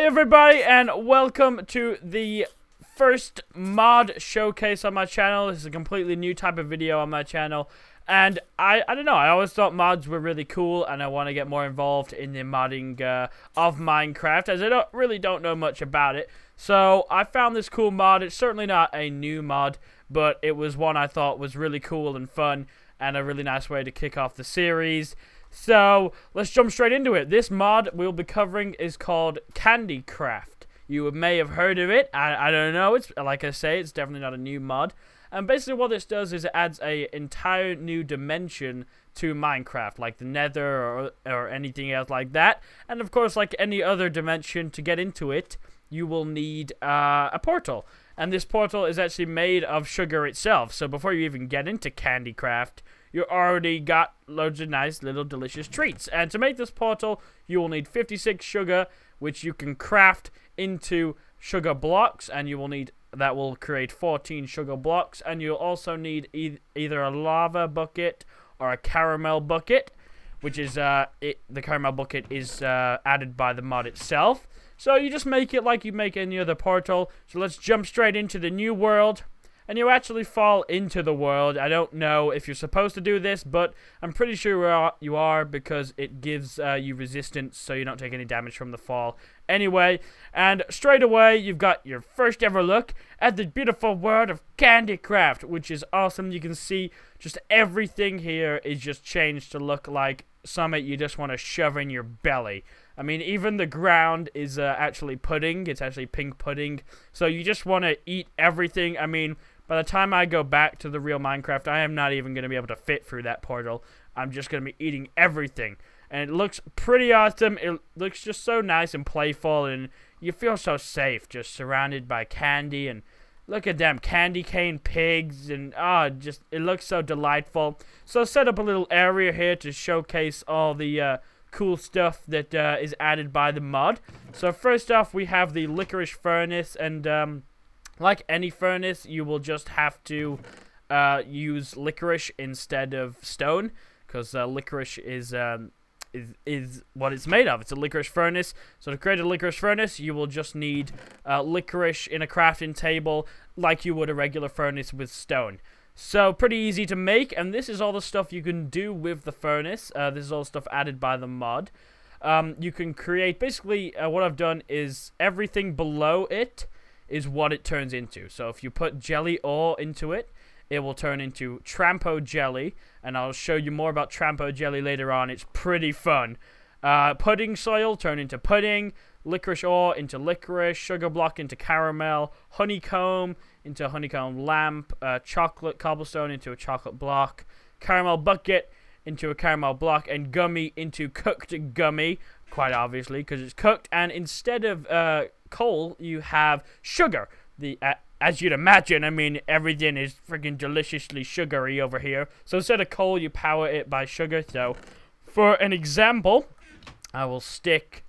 everybody, and welcome to the first mod showcase on my channel. This is a completely new type of video on my channel, and I don't know, I always thought mods were really cool, and I want to get more involved in the modding of Minecraft, as I really don't know much about it. So I found this cool mod. It's certainly not a new mod, but it was one I thought was really cool and fun, and a really nice way to kick off the series. So let's jump straight into it. This mod we'll be covering is called CandyCraft. You may have heard of it. I don't know. It's like I say, it's definitely not a new mod. And basically what this does is it adds a entire new dimension to Minecraft, like the Nether or anything else like that. And of course, like any other dimension, to get into it, you will need a portal. And this portal is actually made of sugar itself. So before you even get into CandyCraft, you already got loads of nice little delicious treats. And to make this portal, you will need 56 sugar, which you can craft into sugar blocks, and you will need, that will create 14 sugar blocks. And you'll also need either a lava bucket or a caramel bucket, which is the caramel bucket is added by the mod itself. So you just make it like you make any other portal. So let's jump straight into the new world. And you actually fall into the world. I don't know if you're supposed to do this, but I'm pretty sure you are, because it gives you resistance, so you don't take any damage from the fall. Anyway, and straight away, you've got your first ever look at the beautiful world of CandyCraft, which is awesome. You can see just everything here is just changed to look like something you just want to shove in your belly. I mean, even the ground is actually pudding. It's actually pink pudding. So you just want to eat everything. I mean, by the time I go back to the real Minecraft, I am not even going to be able to fit through that portal. I'm just going to be eating everything. And it looks pretty awesome. It looks just so nice and playful. And you feel so safe, just surrounded by candy. And look at them, candy cane pigs. And just it looks so delightful. So set up a little area here to showcase all the cool stuff that is added by the mod. So first off, we have the Licorice furnace, and like any furnace, you will just have to use licorice instead of stone, because licorice is what it's made of. It's a licorice furnace. So to create a licorice furnace, you will just need licorice in a crafting table, like you would a regular furnace with stone. So pretty easy to make, and this is all the stuff you can do with the furnace. This is all stuff added by the mod. You can create, basically what I've done is everything below it is what it turns into. So if you put jelly ore into it, it will turn into Trampo jelly, and I'll show you more about Trampo jelly later on. It's pretty fun. Pudding soil turn into pudding, licorice ore into licorice, sugar block into caramel, honeycomb into honeycomb lamp, chocolate cobblestone into a chocolate block, caramel bucket into a caramel block, and gummy into cooked gummy, quite obviously, because it's cooked. And instead of coal, you have sugar. As you'd imagine, I mean, everything is freaking deliciously sugary over here. So instead of coal, you power it by sugar. So for an example, I will stick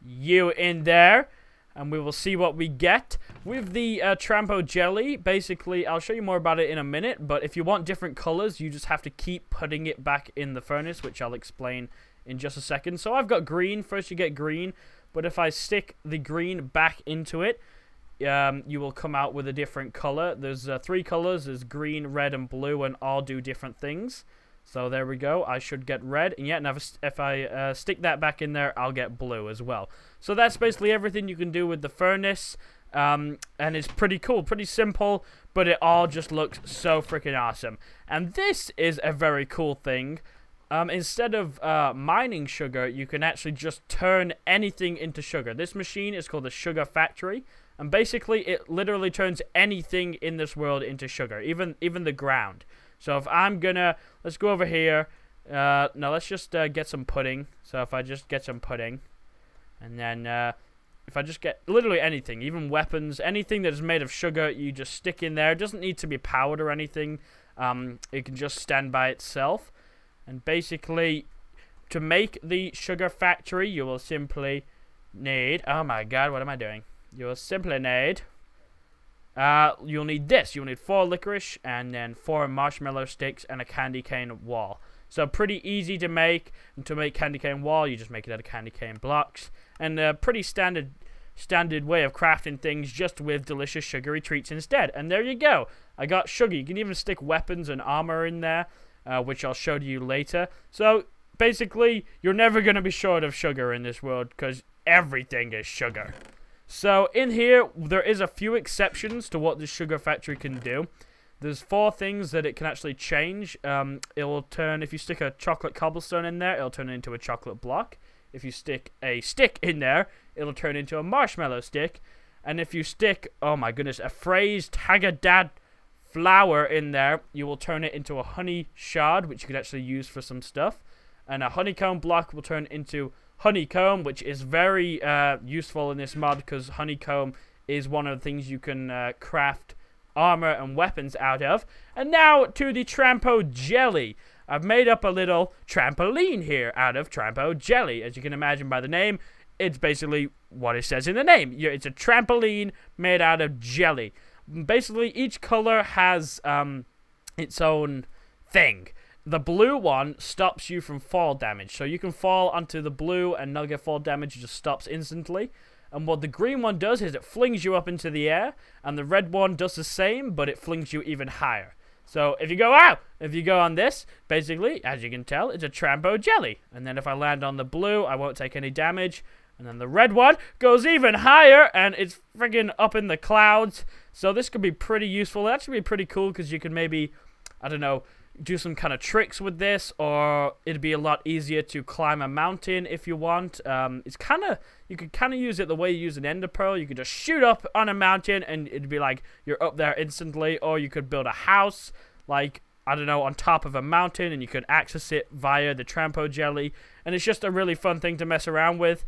you in there, and we will see what we get. With the Trampo jelly, basically, I'll show you more about it in a minute, but if you want different colors, you just have to keep putting it back in the furnace, which I'll explain in just a second. So I've got green. First you get green, but if I stick the green back into it, you will come out with a different color. There's 3 colors. There's green, red, and blue, and all do different things. So there we go. I should get red, and yet if I stick that back in there, I'll get blue as well. So that's basically everything you can do with the furnace, and it's pretty cool, pretty simple, but it all just looks so freaking awesome. And this is a very cool thing. Instead of mining sugar, you can actually just turn anything into sugar. This machine is called the Sugar Factory, and basically it literally turns anything in this world into sugar, even the ground. So if I'm gonna, let's go over here. No, let's just get some pudding. So if I just get some pudding, and then if I just get literally anything, even weapons, anything that is made of sugar, you just stick in there. It doesn't need to be powered or anything. It can just stand by itself. And basically, to make the Sugar Factory, you will simply need, oh my god, what am I doing? You will simply need, you'll need this. You'll need 4 licorice, and then 4 marshmallow sticks, and a candy cane wall. So pretty easy to make. And to make candy cane wall, you just make it out of candy cane blocks. And pretty standard standard way of crafting things, just with delicious sugary treats instead. And there you go. I got sugar. You can even stick weapons and armor in there, which I'll show you later. So basically, you're never going to be short of sugar in this world, because everything is sugar. So in here, there is a few exceptions to what the sugar factory can do. There's 4 things that it can actually change. It will turn, if you stick a chocolate cobblestone in there, it'll turn it into a chocolate block. If you stick a stick in there, it'll turn into a marshmallow stick. And if you stick, oh my goodness, a phrased Tagadad flower in there, you will turn it into a honey shard, which you could actually use for some stuff. And a honeycomb block will turn into honeycomb, which is very useful in this mod, because honeycomb is one of the things you can craft armor and weapons out of. And now to the Trampo jelly. I've made up a little trampoline here out of Trampo jelly. As you can imagine by the name, it's basically what it says in the name. It's a trampoline made out of jelly. Basically, each color has its own thing. The blue one stops you from fall damage. So you can fall onto the blue and not get fall damage. It just stops instantly. And what the green one does is it flings you up into the air. And the red one does the same, but it flings you even higher. So if you go out, if you go on this, basically, as you can tell, it's a Trampo jelly. And then if I land on the blue, I won't take any damage. And then the red one goes even higher, and it's friggin' up in the clouds. So this could be pretty useful. That should be pretty cool, because you can maybe, I don't know, do some kind of tricks with this, or it'd be a lot easier to climb a mountain if you want. It's kind of, you could kind of use it the way you use an ender pearl. You could just shoot up on a mountain and it'd be like you're up there instantly, or you could build a house, like, I don't know, on top of a mountain, and you could access it via the Trampo jelly, and it's just a really fun thing to mess around with.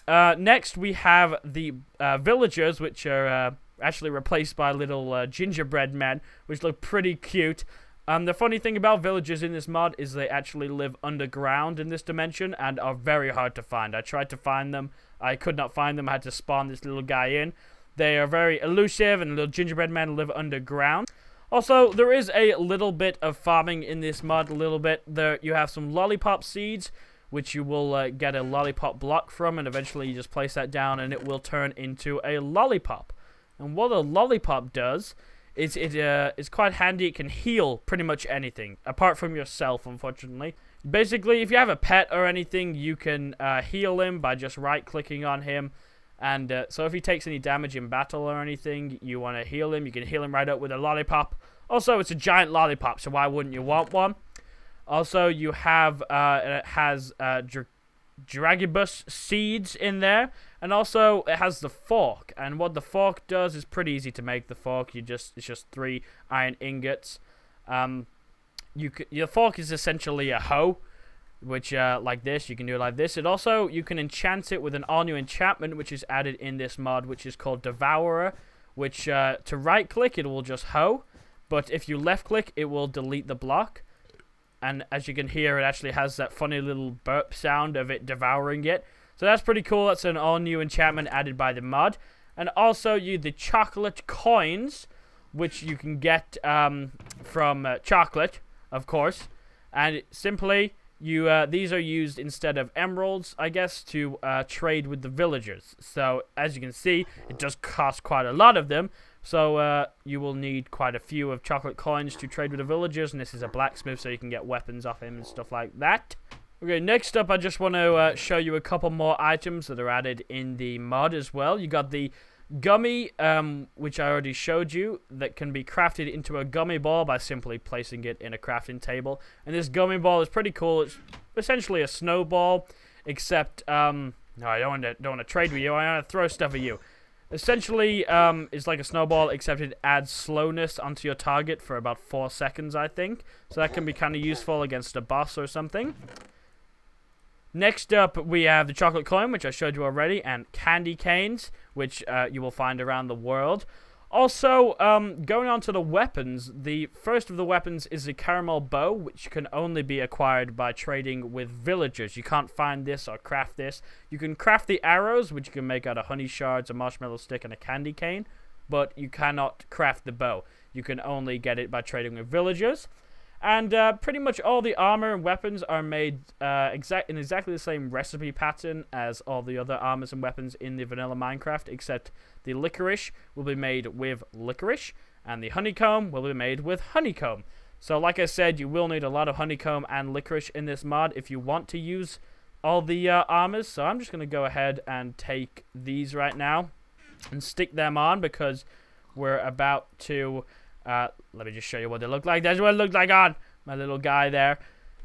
Next we have the villagers, which are actually replaced by little gingerbread men, which look pretty cute. The funny thing about villagers in this mod is they actually live underground in this dimension and are very hard to find. I tried to find them. I could not find them. I had to spawn this little guy in. They are very elusive, and little gingerbread men live underground. Also, there is a little bit of farming in this mod, a little bit. There, you have some lollipop seeds, which you will get a lollipop block from, and eventually you just place that down and it will turn into a lollipop. And what a lollipop does, it's quite handy. It can heal pretty much anything, apart from yourself, unfortunately. Basically, if you have a pet or anything, you can heal him by just right-clicking on him. And so if he takes any damage in battle or anything, you want to heal him, you can heal him right up with a lollipop. Also, it's a giant lollipop, so why wouldn't you want one? Also, you have, it has Dragibus seeds in there, and also it has the fork. And what the fork does is pretty easy to make. The fork, it's just 3 iron ingots. Your fork is essentially a hoe, which like this, you can do it like this. It also, you can enchant it with an all-new enchantment, which is added in this mod, which is called Devourer, which to right-click it will just hoe, but if you left-click it will delete the block. And as you can hear, it actually has that funny little burp sound of it devouring it. So that's pretty cool. That's an all-new enchantment added by the mod. And also, the chocolate coins, which you can get from chocolate, of course. And simply, these are used instead of emeralds, I guess, to trade with the villagers. So, as you can see, it does cost quite a lot of them. So, you will need quite a few of chocolate coins to trade with the villagers. And this is a blacksmith, so you can get weapons off him and stuff like that. Okay, next up, I just want to show you a couple more items that are added in the mod as well. You got the gummy, which I already showed you, that can be crafted into a gummy ball by simply placing it in a crafting table. And this gummy ball is pretty cool. It's essentially a snowball, except, no, I don't want to trade with you. I want to throw stuff at you. Essentially, it's like a snowball, except it adds slowness onto your target for about 4 seconds, I think. So that can be kind of useful against a boss or something. Next up, we have the chocolate coin, which I showed you already, and candy canes, which you will find around the world. Also, going on to the weapons, the first of the weapons is the caramel bow, which can only be acquired by trading with villagers. You can't find this or craft this. You can craft the arrows, which you can make out of honey shards, a marshmallow stick, and a candy cane, but you cannot craft the bow. You can only get it by trading with villagers. And pretty much all the armor and weapons are made in exactly the same recipe pattern as all the other armors and weapons in the vanilla Minecraft, except the licorice will be made with licorice, and the honeycomb will be made with honeycomb. So like I said, you will need a lot of honeycomb and licorice in this mod if you want to use all the armors. So I'm just going to go ahead and take these right now and stick them on, because we're about to... let me just show you what they look like. That's what it looks like on my little guy there.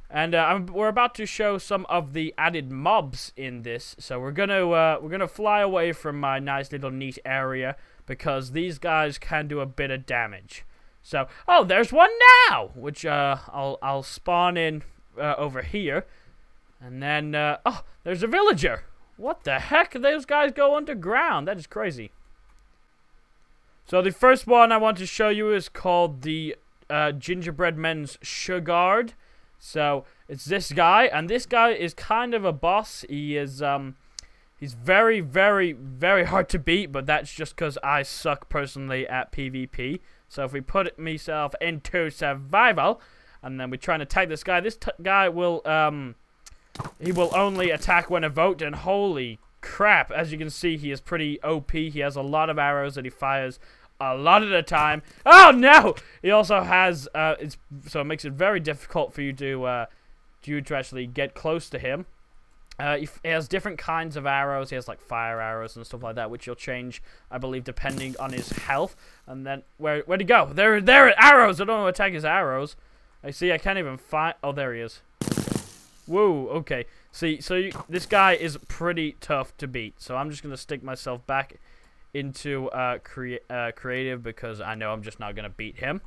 And we're about to show some of the added mobs in this. So we're gonna fly away from my nice little neat area, because these guys can do a bit of damage. So, oh, there's one now, which I'll spawn in over here. And then, oh, there's a villager. What the heck? Those guys go underground. That is crazy. So the first one I want to show you is called the Gingerbread Men's Sugarguard. So it's this guy, and this guy is kind of a boss. He is he's very, very, very hard to beat, but that's just because I suck personally at PvP. So if we put myself into survival, and then we try and attack this guy guy will he will only attack when evoked, and holy crap, as you can see, he is pretty OP. He has a lot of arrows that he fires a lot of the time. Oh no! He also has so it makes it very difficult for you to actually get close to him. He has different kinds of arrows. He has like fire arrows and stuff like that, which you'll change, I believe, depending on his health. And then where'd he go? There are arrows. I don't want to attack his arrows. I see. I can't even find. Oh, there he is. Whoa. Okay. See. So this guy is pretty tough to beat. So I'm just gonna stick myself back into creative, because I know I'm just not gonna beat him.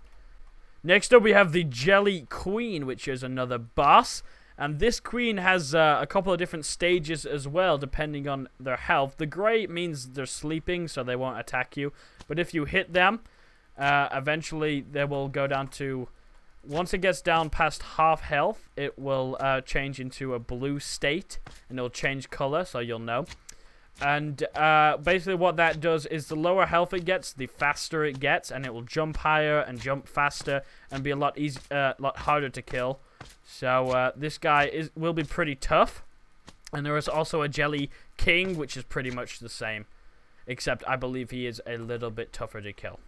Next up, we have the Jelly Queen, which is another boss. And this queen has a couple of different stages as well, depending on their health. The gray means they're sleeping, so they won't attack you. But if you hit them, eventually they will go down to... Once it gets down past half health, it will change into a blue state, and it'll change color, so you'll know. And basically what that does is the lower health it gets, the faster it gets, and it will jump higher and jump faster and be a lot harder to kill. So this guy will be pretty tough. And there is also a Jelly King, which is pretty much the same, except I believe he is a little bit tougher to kill.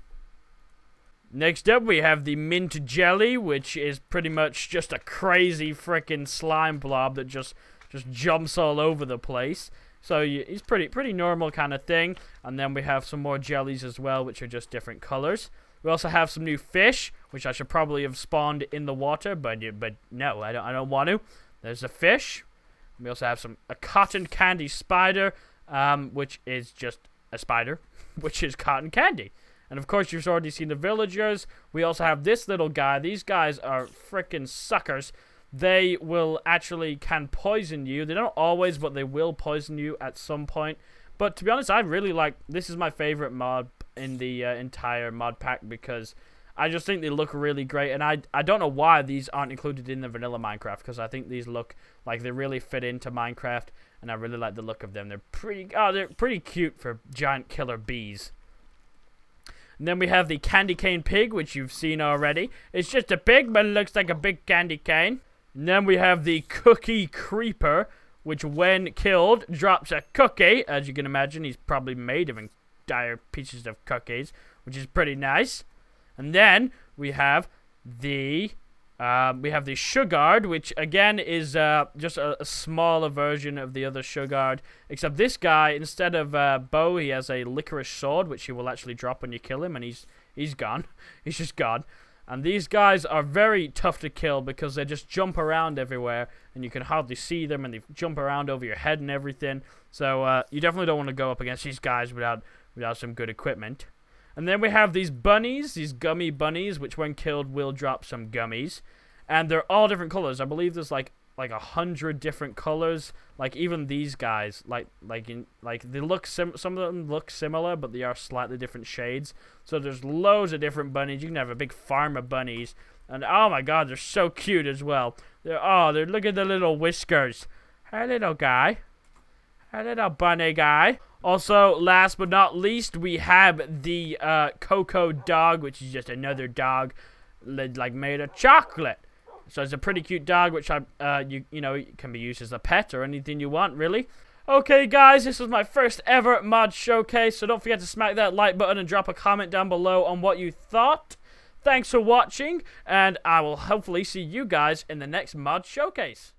Next up, we have the Mint Jelly, which is pretty much just a crazy freaking slime blob that just jumps all over the place. So he's pretty normal kind of thing. And then we have some more jellies as well, which are just different colors. We also have some new fish, which I should probably have spawned in the water, but no, I don't want to. There's a fish. We also have a cotton candy spider, which is just a spider, which is cotton candy. And of course, you've already seen the villagers. We also have this little guy. These guys are freaking suckers. They will can poison you. They don't always, but they will poison you at some point. But to be honest, I really like, this is my favorite mod in the entire mod pack, because I just think they look really great. And I don't know why these aren't included in the vanilla Minecraft, because I think these look like they really fit into Minecraft, and I really like the look of them. They're pretty cute for giant killer bees. And then we have the candy cane pig, which you've seen already. It's just a pig, but it looks like a big candy cane. And then we have the cookie creeper, which when killed drops a cookie. As you can imagine, he's probably made of entire pieces of cookies, which is pretty nice. And then we have the Sugarguard, which again is just a smaller version of the other Sugarguard, except this guy, instead of bow, he has a licorice sword, which he will actually drop when you kill him, and he's gone. He's just gone. And these guys are very tough to kill, because they just jump around everywhere, and you can hardly see them, and they jump around over your head and everything. So you definitely don't want to go up against these guys without some good equipment. And then we have these bunnies, these gummy bunnies, which when killed will drop some gummies. And they're all different colors. I believe there's like 100 different colors. Like even these guys, they look some of them look similar, but they are slightly different shades. So there's loads of different bunnies. You can have a big farm of bunnies, and oh my god, they're so cute as well. Look at the little whiskers. Hey little guy, hey little bunny guy. Also, last but not least, we have the Cocoa dog, which is just another dog like made of chocolate. So it's a pretty cute dog, which you know, it can be used as a pet or anything you want, really. Okay, guys, this was my first ever mod showcase, so don't forget to smack that like button and drop a comment down below on what you thought. Thanks for watching, and I will hopefully see you guys in the next mod showcase.